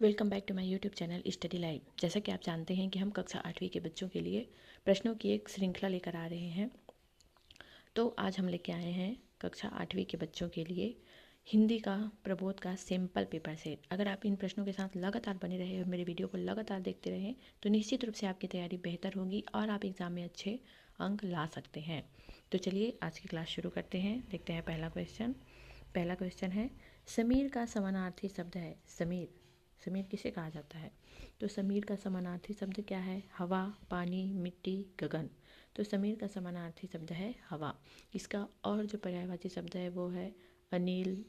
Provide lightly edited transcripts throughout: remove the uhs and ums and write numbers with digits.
Welcome back to my YouTube channel study live. जैसा कि आप जानते हैं कि हम कक्षा 8वीं के बच्चों के लिए प्रश्नों की एक श्रृंखला लेकर आ रहे हैं। तो आज हम लेके आए हैं कक्षा 8वीं के बच्चों के लिए हिंदी का प्रबोध का सिंपल पेपर सेट। अगर आप इन प्रश्नों के साथ लगातार बने रहे और मेरे वीडियो को लगातार देखते रहें तो निश्चित रूप से आपकी तैयारी बेहतर होगी और आप एग्ज़ाम में अच्छे अंक ला सकते हैं। तो चलिए आज की क्लास शुरू करते हैं। देखते हैं पहला क्वेश्चन है, समीर का समानार्थी शब्द है। समीर किसे कहा जाता है? तो समीर का समानार्थी शब्द क्या है? हवा, पानी, मिट्टी, गगन। तो समीर का समानार्थी शब्द है हवा। इसका और जो पर्यायवाची शब्द है वो है अनिल,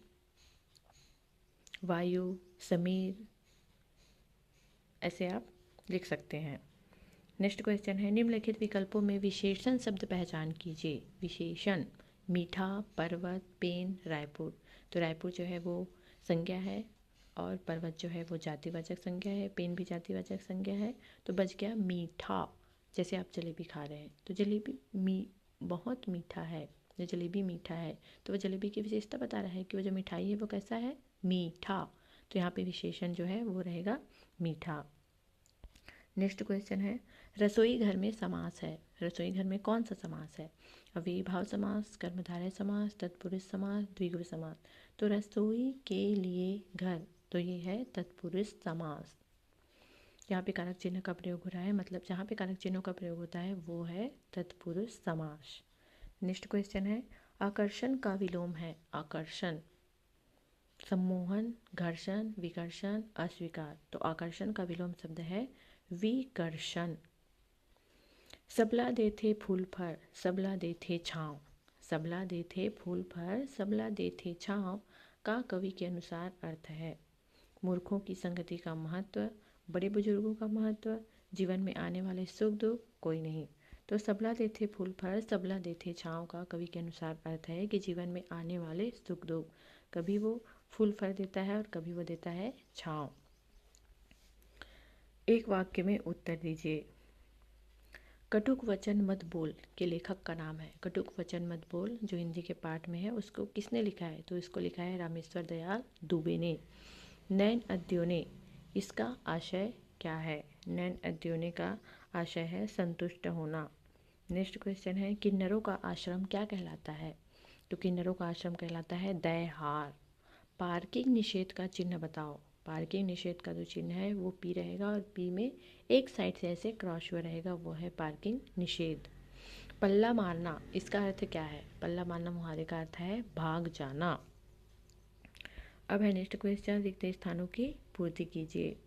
वायु, समीर, ऐसे आप लिख सकते हैं। नेक्स्ट क्वेश्चन है, निम्नलिखित विकल्पों में विशेषण शब्द पहचान कीजिए। विशेषण, मीठा, पर्वत, पेन, रायपुर। तो रायपुर जो है वो संज्ञा है और पर्वत जो है वो जातिवाचक संज्ञा है, पेन भी जातिवाचक संज्ञा है। तो बच गया मीठा। जैसे आप जलेबी खा रहे हैं तो जलेबी बहुत मीठा है। जो जलेबी मीठा है तो वो जलेबी की विशेषता बता रहा है कि वो जो मिठाई है वो कैसा है? मीठा। तो यहाँ पे विशेषण जो है वो रहेगा मीठा। नेक्स्ट क्वेश्चन है, रसोई घर में समास है। रसोई घर में कौन सा समास है? अव्ययीभाव समास, कर्मधारय समास, तत्पुरुष समास, द्विगु समास। तो रसोई के लिए घर, तो ये है तत्पुरुष समास। यहाँ पे कारक चिन्ह का प्रयोग हो रहा है, मतलब जहाँ पे कारक चिन्हों का प्रयोग होता है वो है तत्पुरुष समास। नेक्स्ट क्वेश्चन है, आकर्षण का विलोम है। आकर्षण, सम्मोहन, घर्षण, विकर्षण, अस्वीकार। तो आकर्षण का विलोम शब्द है विकर्षण। सबला देथे फूल फर, सबला देथे छाँव। सबला देथे फूल फर, सबला देथे छाँव का कवि के अनुसार अर्थ है मूर्खों की संगति का महत्व, बड़े बुजुर्गों का महत्व, जीवन में आने वाले सुख दुख कोई नहीं। तो सबला देथे फूल फल, सबला देथे छाँव का कवि के अनुसार अर्थ है कि जीवन में आने वाले सुख दुख, कभी वो फूल फल देता है और कभी वो देता है छाँव। एक वाक्य में उत्तर दीजिए। कटुक वचन मत बोल के लेखक का नाम है। कटुक वचन मत बोल जो हिंदी के पाठ में है उसको किसने लिखा है? तो इसको लिखा है रामेश्वर दयाल दुबे ने। नैन अद्योने, इसका आशय क्या है? नैन अद्योने का आशय है संतुष्ट होना। नेक्स्ट क्वेश्चन है, किन्नरों का आश्रम क्या कहलाता है? तो किन्नरों का आश्रम कहलाता है दयहार। पार्किंग निषेध का चिन्ह बताओ। पार्किंग निषेध का जो चिन्ह है वो पी रहेगा और पी में एक साइड से ऐसे क्रॉस हुआ रहेगा, वो है पार्किंग निषेध। पल्ला मारना, इसका अर्थ क्या है? पल्ला मारना मुहावरे का अर्थ है भाग जाना। अब है नेक्स्ट क्वेश्चन, रिक्त स्थानों की पूर्ति कीजिए।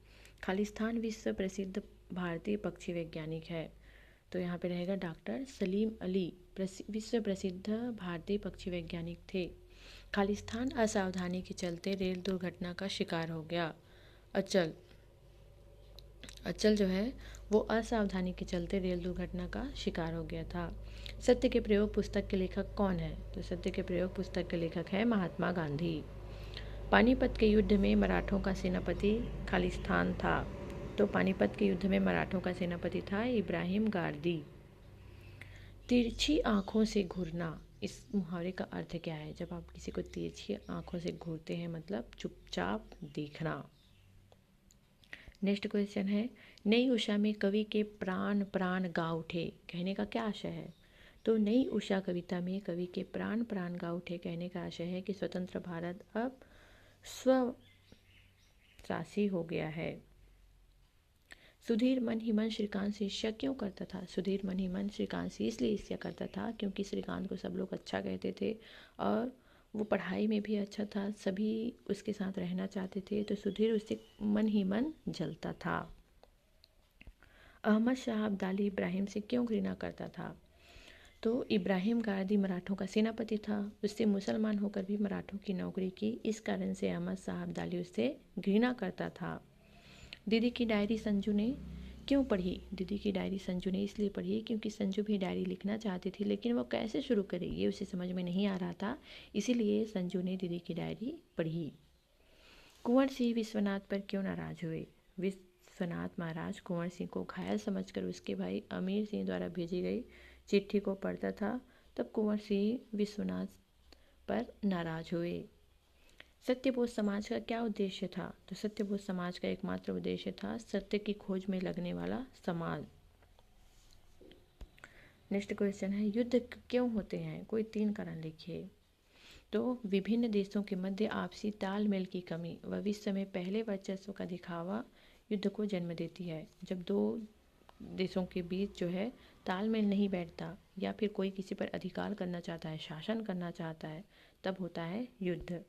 खालिस्तान विश्व प्रसिद्ध भारतीय पक्षी वैज्ञानिक है। तो यहाँ पे रहेगा डॉक्टर सलीम अली, विश्व प्रसिद्ध भारतीय पक्षी वैज्ञानिक थे। खालिस्तान असावधानी के चलते रेल दुर्घटना का शिकार हो गया। अचल जो है वो असावधानी के चलते रेल दुर्घटना का शिकार हो गया था। सत्य के प्रयोग पुस्तक के लेखक कौन है? तो सत्य के प्रयोग पुस्तक के लेखक है महात्मा गांधी। पानीपत के युद्ध में मराठों का सेनापति खालिस्तान था। तो पानीपत के युद्ध में मराठों का सेनापति था इब्राहिम गारदी। तिरछी आंखों से घूरना, इस मुहावरे का अर्थ क्या है? जब आप किसी को तिरछी आंखों से घूरते हैं मतलब चुपचाप देखना। नेक्स्ट क्वेश्चन है, नई उषा में कवि के प्राण प्राण गा उठे कहने का क्या आशय है? तो नई उषा कविता में कवि के प्राण प्राण गा उठे कहने का आशय है कि स्वतंत्र भारत अब स्वशासी हो गया है। सुधीर मन ही मन श्रीकांत से ईर्ष्या क्यों करता था? सुधीर मन ही मन श्रीकांत से इसलिए ईर्ष्या करता था क्योंकि श्रीकांत को सब लोग अच्छा कहते थे और वो पढ़ाई में भी अच्छा था, सभी उसके साथ रहना चाहते थे, तो सुधीर उससे मन ही मन जलता था। अहमद शाह अब्दाली इब्राहिम से क्यों घृणा करता था? तो इब्राहिम गारदी मराठों का सेनापति था, उससे मुसलमान होकर भी मराठों की नौकरी की, इस कारण से अहमद शाह अब्दाली उससे घृणा करता था। दीदी की डायरी संजू ने क्यों पढ़ी? दीदी की डायरी संजू ने इसलिए पढ़ी क्योंकि संजू भी डायरी लिखना चाहती थी, लेकिन वो कैसे शुरू करे ये उसे समझ में नहीं आ रहा था, इसीलिए संजू ने दीदी की डायरी पढ़ी। कुंवर सिंह विश्वनाथ पर क्यों नाराज हुए? विश्वनाथ महाराज कुंवर सिंह को घायल समझकर उसके भाई अमीर सिंह द्वारा भेजी गई चिट्ठी को पढ़ता था, तब कुंवर सिंह विश्वनाथ पर नाराज हुए। सत्यबोध समाज का क्या उद्देश्य था? तो सत्यबोध समाज का एकमात्र उद्देश्य था सत्य की खोज में लगने वाला समाज। नेक्स्ट क्वेश्चन है, युद्ध क्यों होते हैं? कोई 3 कारण लिखिए। तो विभिन्न देशों के मध्य आपसी तालमेल की कमी व विश्व में पहले वर्चस्व का दिखावा युद्ध को जन्म देती है। जब दो देशों के बीच जो है तालमेल नहीं बैठता या फिर कोई किसी पर अधिकार करना चाहता है, शासन करना चाहता है, तब होता है युद्ध।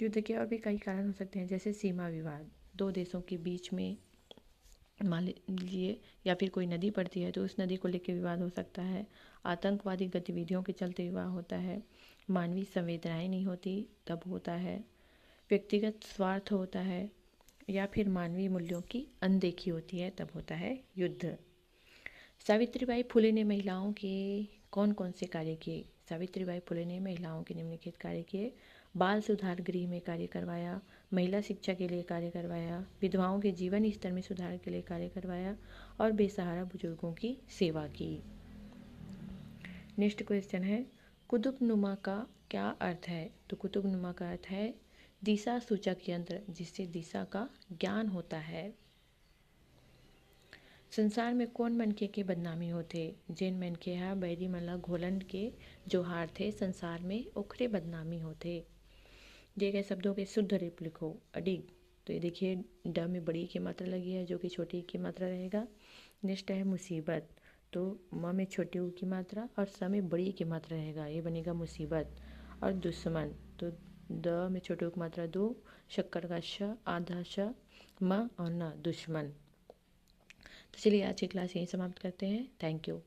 युद्ध के और भी कई कारण हो सकते हैं, जैसे सीमा विवाद, दो देशों के बीच में मान लीजिए या फिर कोई नदी पड़ती है तो उस नदी को लेकर विवाद हो सकता है। आतंकवादी गतिविधियों के चलते विवाद होता है। मानवीय संवेदनाएं नहीं होती तब होता है। व्यक्तिगत स्वार्थ होता है या फिर मानवीय मूल्यों की अनदेखी होती है तब होता है युद्ध। सावित्रीबाई फुले ने महिलाओं के कौन कौन से कार्य किए? सावित्रीबाई फुले ने महिलाओं के निम्नलिखित कार्य किए। बाल सुधार गृह में कार्य करवाया, महिला शिक्षा के लिए कार्य करवाया, विधवाओं के जीवन स्तर में सुधार के लिए कार्य करवाया और बेसहारा बुजुर्गों की सेवा की। नेक्स्ट क्वेश्चन है, कुतुबनुमा का क्या अर्थ है? तो कुतुबनुमा का अर्थ है दिशा सूचक यंत्र जिससे दिशा का ज्ञान होता है। संसार में कौन मनखे के बदनामी होते? जिन मनखे हा बैरी मला घोलन के जोहार थे, संसार में ओखरे बदनामी होते। दिए गए शब्दों के शुद्ध रूप लिखो। अडिग, तो ये देखिए ड में बड़ी की मात्रा लगी है जो कि छोटी की मात्रा रहेगा। नेक्स्ट है मुसीबत, तो म में छोटी ऊ की मात्रा और स में बड़ी की मात्रा रहेगा, ये बनेगा मुसीबत। और दुश्मन, तो द में छोटी ऊ की मात्रा दो, शक्कर का श, आधा श, म और न, दुश्मन। तो चलिए आज की क्लास यहीं समाप्त करते हैं। Thank you.